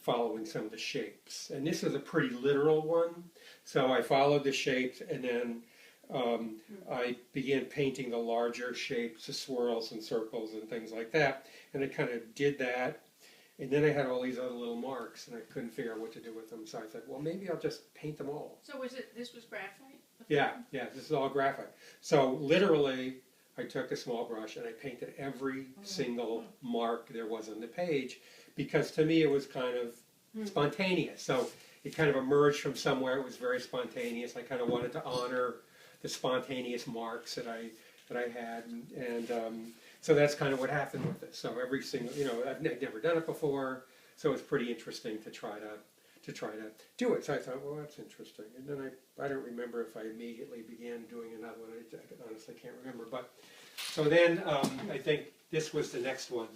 following some of the shapes. And this was a pretty literal one, so I followed the shapes, and then I began painting the larger shapes, the swirls and circles and things like that, and I kind of did that. And then I had all these other little marks, and I couldn't figure out what to do with them. So I thought, well, maybe I'll just paint them all. So this was graphite? Yeah, this is all graphite. So literally, I took a small brush and I painted every single mark there was on the page, because to me it was kind of spontaneous. So it kind of emerged from somewhere. It was very spontaneous. I kind of wanted to honor the spontaneous marks that I had, and so that's kind of what happened with this. So every single, I've never done it before, so it's pretty interesting to try to do it. So I thought, well, that's interesting. And then I don't remember if I immediately began doing another one. I honestly can't remember. But so then I think this was the next one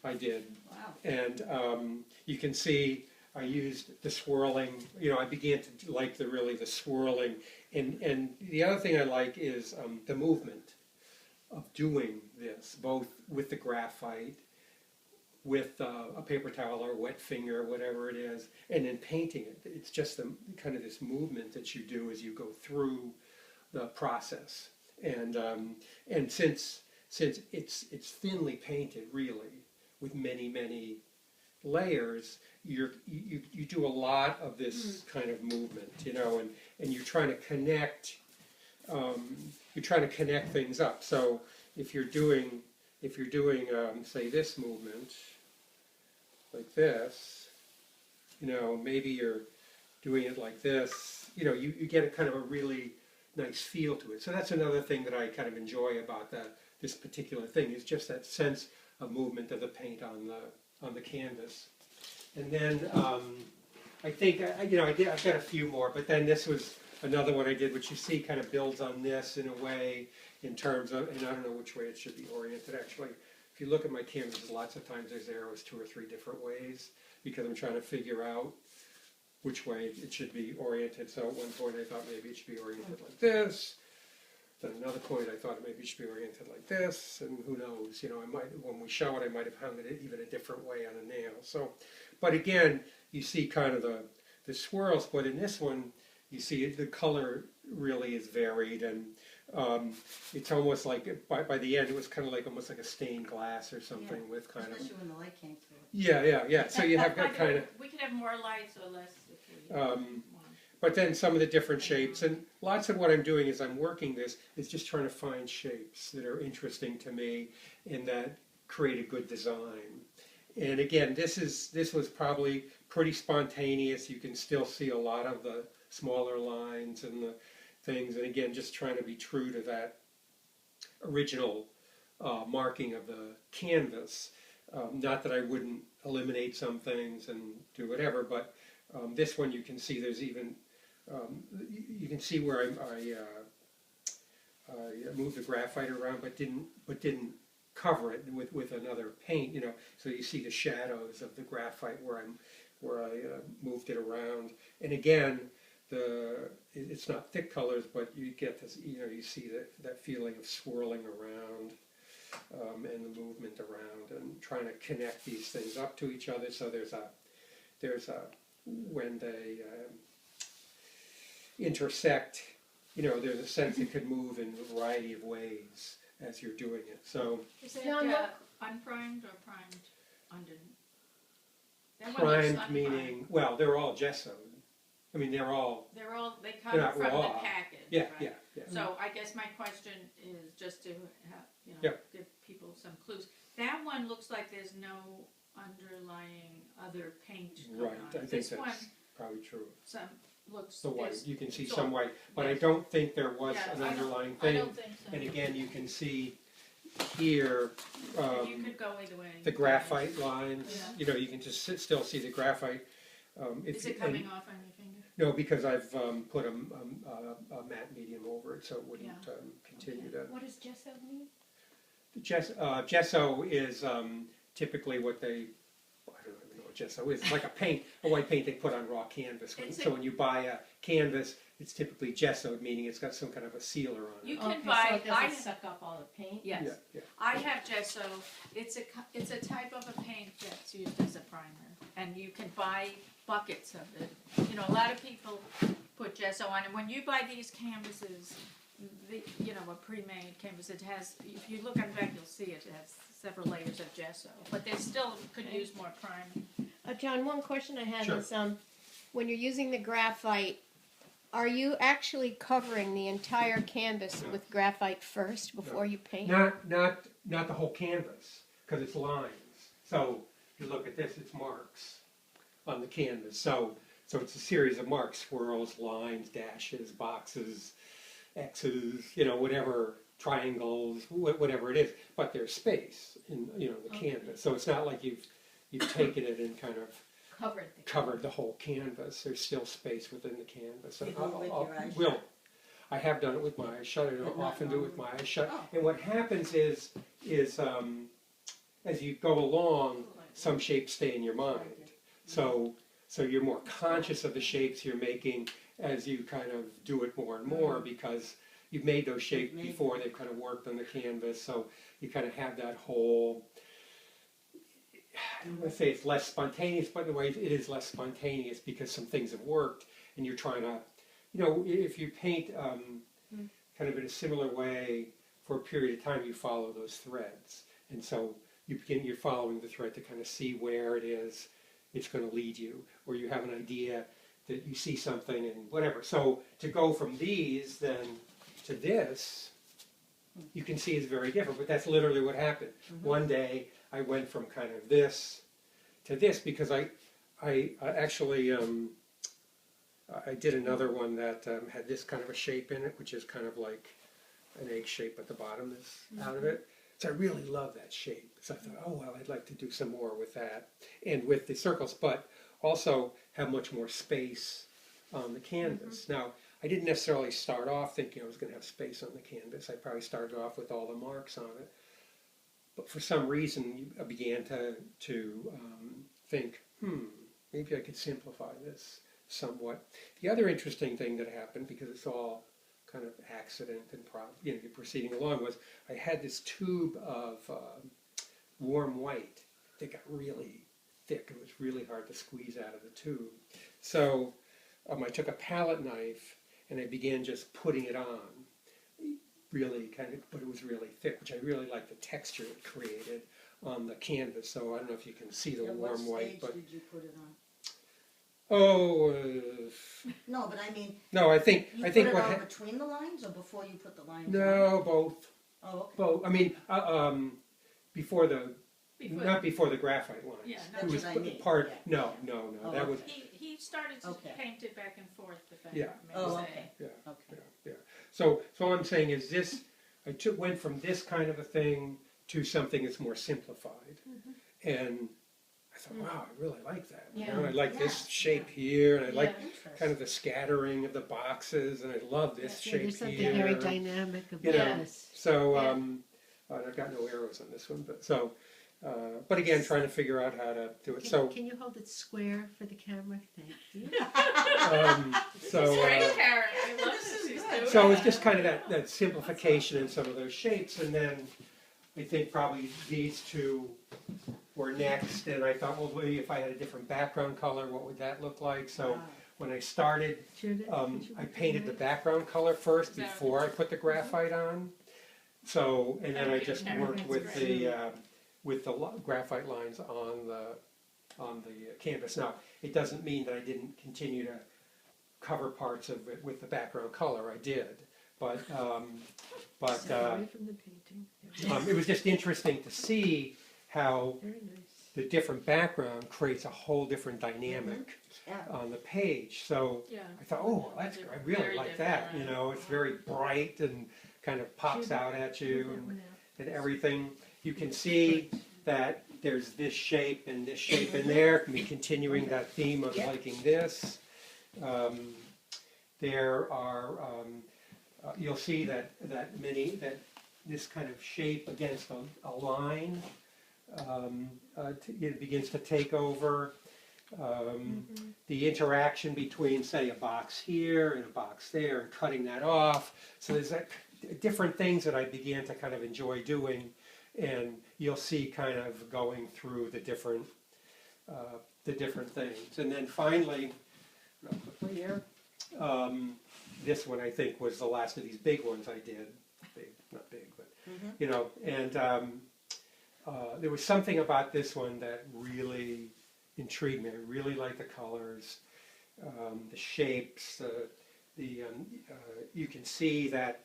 I did. Wow. And you can see I used the swirling. I began to like the swirling. And the other thing I like is the movement of doing this, both with the graphite, with a paper towel or a wet finger, whatever it is, and then painting it. It's just kind of this movement that you do as you go through the process. And since it's thinly painted, really, with many layers, you do a lot of this kind of movement, and you're trying to connect. You're trying to connect things up. So if you're doing say this movement like this, maybe you're doing it like this. You get a kind of a really nice feel to it. So that's another thing that I kind of enjoy about this particular thing, is just that sense of movement of the paint on the canvas. And then I think I've got a few more, but then this was another one I did, which you see kind of builds on this in a way, in terms of, and I don't know which way it should be oriented actually. If you look at my canvases, lots of times there's arrows 2 or 3 different ways, because I'm trying to figure out which way it should be oriented. So at one point I thought maybe it should be oriented like this. Then another point I thought maybe it should be oriented like this, and who knows, when we show it, I might have hung it even a different way on a nail. So, but again, you see kind of the swirls, but in this one, you see the color really is varied, and it's almost like by the end it was kind of like almost like a stained glass or something, with kind especially of. when the light came through. Yeah. So you have that kind of. We could have more lights or less if we want. But then some of the different shapes, and lots of what I'm doing as I'm working this is just trying to find shapes that are interesting to me and that create a good design. And again, this was probably pretty spontaneous. You can still see a lot of the smaller lines and the things, and again, just trying to be true to that original marking of the canvas. Not that I wouldn't eliminate some things and do whatever, but this one you can see there's even you can see where I moved the graphite around, but didn't cover it with another paint. So you see the shadows of the graphite where I moved it around, and again. It's not thick colors, but you get this, you see that feeling of swirling around and the movement around, and trying to connect these things up to each other. So there's a when they intersect, there's a sense it could move in a variety of ways as you're doing it. So is it unprimed or primed underneath? Primed meaning, well, they're all gessoed. I mean, they come from raw. the package. Yeah, right? yeah. So I guess my question is just to have, give people some clues. That one looks like there's no underlying other paint going Right, on. I think This that's one, probably true. some looks The white, is- you can see so- some white, but I yes. don't think there was Yeah, an underlying I thing. don't think so. And again, you can see here you could go either way. the graphite lines. Yeah. You can just still see the graphite. Is it coming off on your finger? No, because I've put a matte medium over it, so it wouldn't continue to. What does gesso mean? Gesso is typically what they. I don't even know what gesso is. It's like a white paint they put on raw canvas. So when you buy a canvas, it's typically gessoed, meaning it's got some kind of a sealer on it. You can Okay, buy. so it doesn't suck up all the paint? Yes. Yeah. I have gesso. It's a type of a paint that's used as a primer, and you can buy buckets of it. You know, a lot of people put gesso on, and when you buy these canvases, you know, a pre-made canvas, it has, if you look on the back, you'll see it has several layers of gesso, but they still could use more priming. John, one question I had Sure. is, when you're using the graphite, are you actually covering the entire canvas No. with graphite first before you paint? Not the whole canvas, because it's lines. So if you look at this, it's marks on the canvas. So it's a series of marks, swirls, lines, dashes, boxes, X's, you know, whatever, triangles, whatever it is. But there's space in, you know, the canvas. So it's not like you've taken it and kind of covered the whole canvas. There's still space within the canvas. You do it with your eyes will. shut? I have done it with my eyes shut. I But don't not often do it with my eyes shut. Oh. And what happens is as you go along, some shapes stay in your mind. So you're more conscious of the shapes you're making as you kind of do it more and more, because you've made those shapes before. They've kind of worked on the canvas. So you kind of have that whole, I don't want to say it's less spontaneous, but in a way it is less spontaneous because some things have worked and you're trying to, you know, if you paint kind of in a similar way for a period of time, you follow those threads. And so you're following the thread to kind of see where it is it's going to lead you, or you have an idea that you see something and whatever. So to go from these then to this, you can see is very different, but that's literally what happened. One day I went from kind of this to this because I actually I did another one that had this kind of a shape in it, which is kind of like an egg shape, but the bottom is out of it. So I really love that shape. So I thought, oh well, I'd like to do some more with that and with the circles, but also have much more space on the canvas. Now, I didn't necessarily start off thinking I was going to have space on the canvas. I probably started off with all the marks on it. But for some reason, I began to think, maybe I could simplify this somewhat. The other interesting thing that happened, because it's all kind of accident and proceeding along, was I had this tube of warm white that got really thick. It was really hard to squeeze out of the tube. So I took a palette knife and I began just putting it on, really kind of, but it was really thick, which I really liked the texture it created on the canvas. So I don't know if you can see the warm white, but What stage did you put it on? No, but I mean, no, I think you I put think it what on between the lines or before you put the lines on? no, both. Oh, okay. Both. I mean, before the not before the graphite line. Yeah, That's It was what I mean, part. yeah. No. Oh, That was He started to Okay. paint it back and forth, if I Yeah. may Oh, say. okay. yeah. Okay. Yeah. So all I'm saying is this: went from this kind of a thing to something that's more simplified, and I thought, wow, I really like that. You know, I like this Yeah. shape here, and I like Interesting. kind of the scattering of the boxes, and I love this Yeah, shape There's something here. very dynamic You about know, this. So Yeah. and I've got no arrows on this one, but so. But again, trying to figure out how to do it. Can you hold it square for the camera? Thank you. Great, So Karen, I love this she's doing so it's that. just kind of that simplification in some of those shapes, and then I think probably these two were next, and I thought, well, maybe if I had a different background color, what would that look like? So Wow. when I started, Judith, could you I look painted at the that? background color first Is that- before I put the graphite on. So and then I Thank you, just Karen. worked That's with great. the graphite lines on the canvas. Now it doesn't mean that I didn't continue to cover parts of it with the background color. I did, but Stay away from the painting. Yeah. it was just interesting to see how Very nice. the different background creates a whole different dynamic Yeah. on the page. So Yeah. I thought, oh, well, that's I really Very like that. different, You know, it's very bright and kind of pops out at you That and, one out. and everything. You can see that there's this shape and this shape in there. I mean, continuing that theme of Yeah. liking this. There are you'll see that this kind of shape against a line it begins to take over. The interaction between, say, a box here and a box there, and cutting that off. So there's different things that I began to kind of enjoy doing, and you'll see kind of going through the different the different things. And then finally, real quickly here, this one I think was the last of these big ones I did. Big, not big, but you know. And there was something about this one that really intrigued me. I really liked the colors, the shapes. You can see that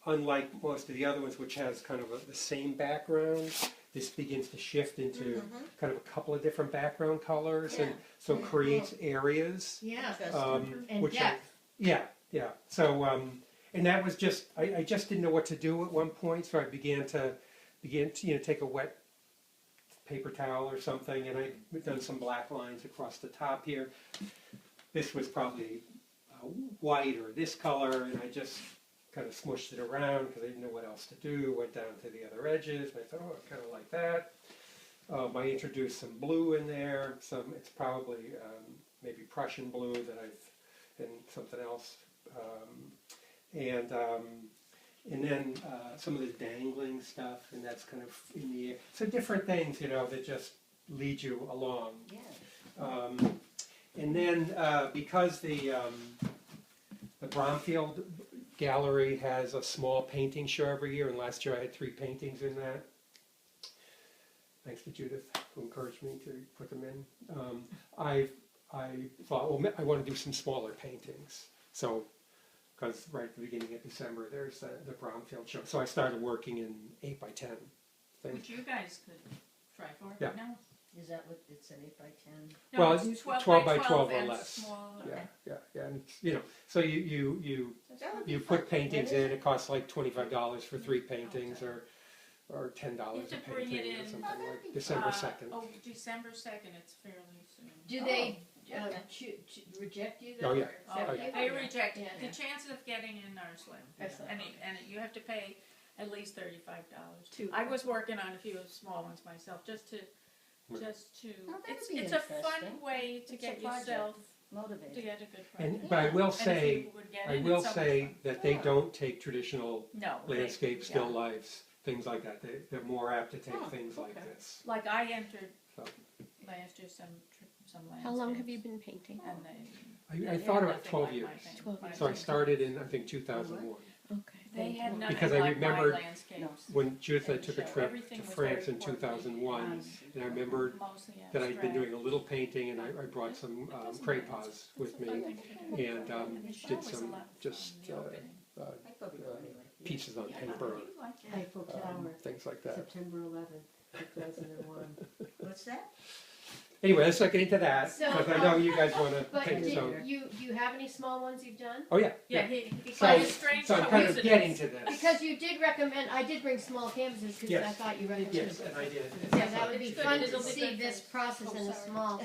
unlike most of the other ones, which has kind of the same background, this begins to shift into kind of a couple of different background colors, and so creates areas. Yeah. Interesting. Which depth. yeah. So and that was just I just didn't know what to do at one point, so I began to take a wet paper towel or something, and I'd done some black lines across the top here. This was probably white or this color, and I just kind of smushed it around because I didn't know what else to do. Went down to the other edges, and I thought, oh, I kind of like that. I introduced some blue in there. It's probably maybe Prussian blue that and something else, and then some of the dangling stuff, and that's kind of in the air. So different things, that just lead you along. Yeah. And then because the Bromfield Gallery has a small painting show every year, and last year I had 3 paintings in that. Thanks to Judith, who encouraged me to put them in. I thought, well, I want to do some smaller paintings. So, because right at the beginning of December, there's the Bromfield show. So I started working in 8 by 10 things. Which you guys could try for. Yeah. No? Is that what, it's an 8 by 10? No, Well, it's 12 by 12 or and less. smaller. Yeah, and so you That would be you fun. put paintings That is- in. It costs like $25 for 3 paintings, or $10 You a have to bring painting, it or in. something Oh, that'd like be December fun. 2nd. Oh, December 2nd, it's fairly soon. Do they okay. reject you? Oh, then, yeah. or Oh, accept yeah. you? They reject it. Yeah. The chances of getting in are slim. Excellent. And you have to pay at least $35. Two. I was working on a few small ones myself, just to, Oh, that'd it's be a fun interesting. way to It's a get project. yourself, to Motivated. get a good project. And but I will And if say, you would get in, it's so much fun. that they Yeah. don't take traditional No. landscape, yeah. still lifes, things like that. They're more apt to take Oh, things like okay. this. Like I entered So. last year some landscapes. How long have you been painting? And they I had thought about nothing 12 like years. my thing. 12 My years. So I thing. started in, I think, 2001. Okay. They had nothing Because I like my remembered landscapes. When Judith and I took a trip Everything to was France very in portly 2001, and and I remembered mostly that I'd been abstract. doing a little painting, and I brought some It doesn't crayons matter. It's with a fun me, thing to do. and the show did was a some lot of fun, just the opening. I probably go anyway. pieces on Yeah, paper, you like it. Eiffel Tower, things like that. September 11th, 2001. What's that? Anyway, let's not get into that, So, because I know you guys want to But paint, do so. you have any small ones you've done? Oh, yeah, Yeah, yeah. he So, finds strange so I'm kind of coincidence. getting to this. Because you did recommend, I did bring small canvases because I Yes. thought you recommended. Yes, and I did. Yeah, that would be It's good. fun to It'll be see good this for- process oh, in a sorry. small